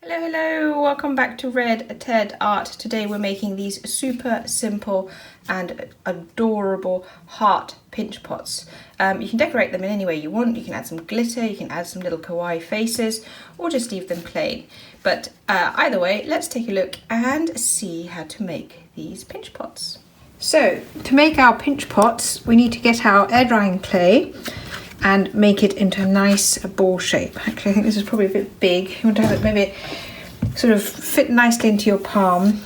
Hello, hello, welcome back to Red Ted Art. Today we're making these super simple and adorable heart pinch pots. You can decorate them in any way you want. You can add some glitter, you can add some little kawaii faces, or just leave them plain. But either way, let's take a look and see how to make these pinch pots. So, to make our pinch pots, we need to get our air drying clay and make it into a nice ball shape. Actually, I think this is probably a bit big. You want to have it maybe sort of fit nicely into your palm.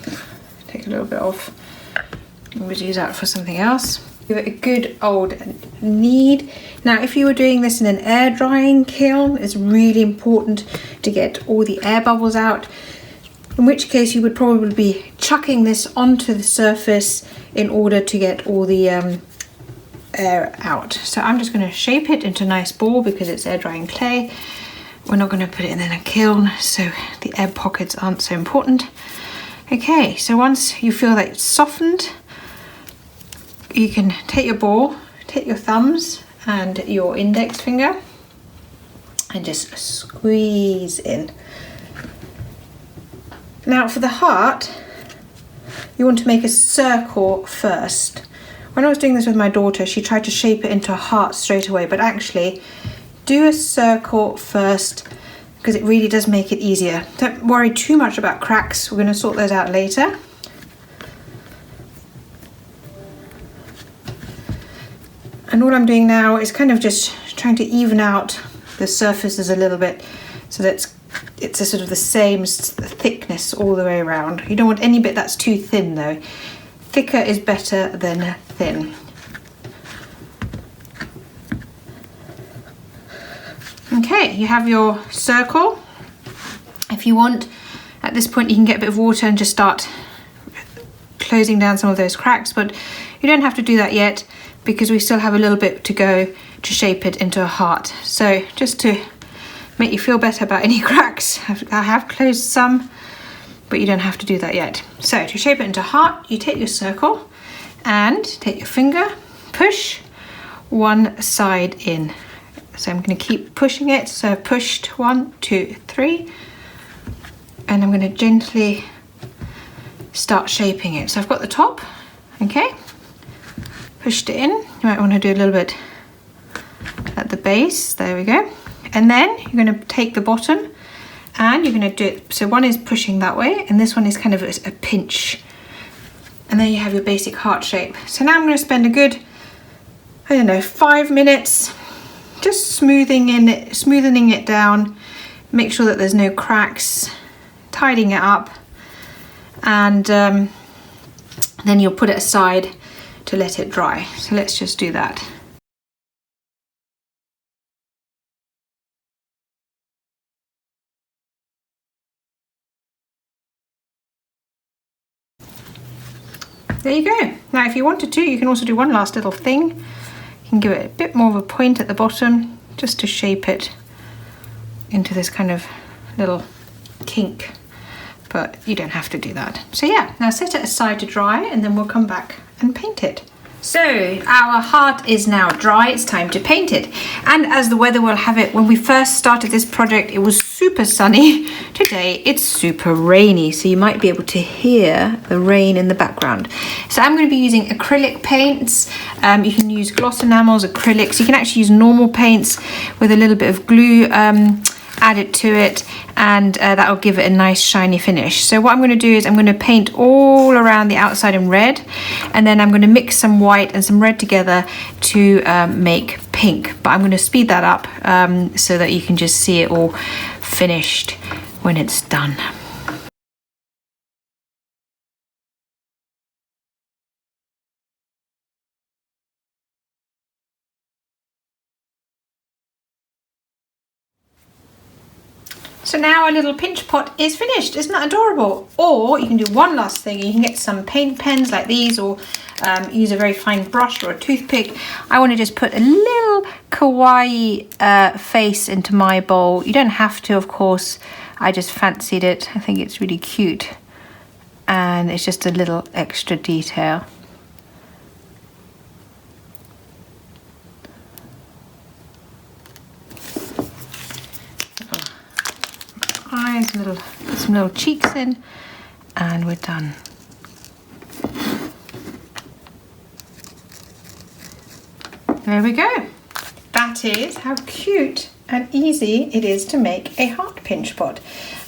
Take a little bit off. I'm going to use that for something else. Give it a good old knead. Now, if you were doing this in an air drying kiln, it's really important to get all the air bubbles out. In which case, you would probably be chucking this onto the surface in order to get all the air out. So I'm just going to shape it into a nice ball because it's air drying clay. We're not going to put it in a kiln, so the air pockets aren't so important. Okay, so once you feel that it's softened, you can take your ball, take your thumbs and your index finger and just squeeze in. Now for the heart, you want to make a circle first. When I was doing this with my daughter, she tried to shape it into a heart straight away, but actually do a circle first because it really does make it easier. Don't worry too much about cracks. We're going to sort those out later. And all I'm doing now is kind of just trying to even out the surfaces a little bit so that it's a sort of the same thickness all the way around. You don't want any bit that's too thin though. Thicker is better than thin. Okay, you have your circle. If you want, at this point you can get a bit of water and just start closing down some of those cracks, but you don't have to do that yet because we still have a little bit to go to shape it into a heart. So just to make you feel better about any cracks, I have closed some, but you don't have to do that yet. So to shape it into a heart, you take your circle and take your finger, push one side in. So I'm going to keep pushing it. So I've pushed 1, 2, 3, and I'm going to gently start shaping it. So I've got the top, okay, pushed it in. You might want to do a little bit at the base, there we go. And then you're going to take the bottom and you're going to do it, so one is pushing that way and this one is kind of a pinch. And then you have your basic heart shape. So now I'm going to spend a good, 5 minutes just smoothing it down, make sure that there's no cracks, tidying it up, and then you'll put it aside to let it dry. So let's just do that. There you go. Now if you wanted to, you can also do one last little thing. You can give it a bit more of a point at the bottom just to shape it into this kind of little kink, but you don't have to do that. So yeah, now set it aside to dry and then we'll come back and paint it. So our heart is now dry, it's time to paint it. And as the weather will have it, when we first started this project, it was super sunny. Today it's super rainy, so you might be able to hear the rain in the background. So I'm going to be using acrylic paints. You can use gloss enamels, acrylics. You can actually use normal paints with a little bit of glue added to it, and that will give it a nice shiny finish. So what I'm going to do is I'm going to paint all around the outside in red, and then I'm going to mix some white and some red together to make pink. But I'm going to speed that up so that you can just see it all finished when it's done. So now our little pinch pot is finished. Isn't that adorable? Or you can do one last thing. You can get some paint pens like these, or use a very fine brush or a toothpick. I want to just put a little kawaii face into my bowl. You don't have to, of course. I just fancied it. I think it's really cute. And it's just a little extra detail. eyes, put some little cheeks in, and we're done. There we go. That is how cute and easy it is to make a heart pinch pot.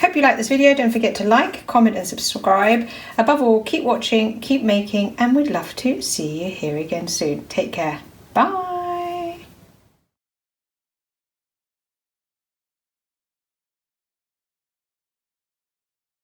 Hope you like this video. Don't forget to like, comment and subscribe. Above all, keep watching, keep making, and we'd love to see you here again soon. Take care. Bye.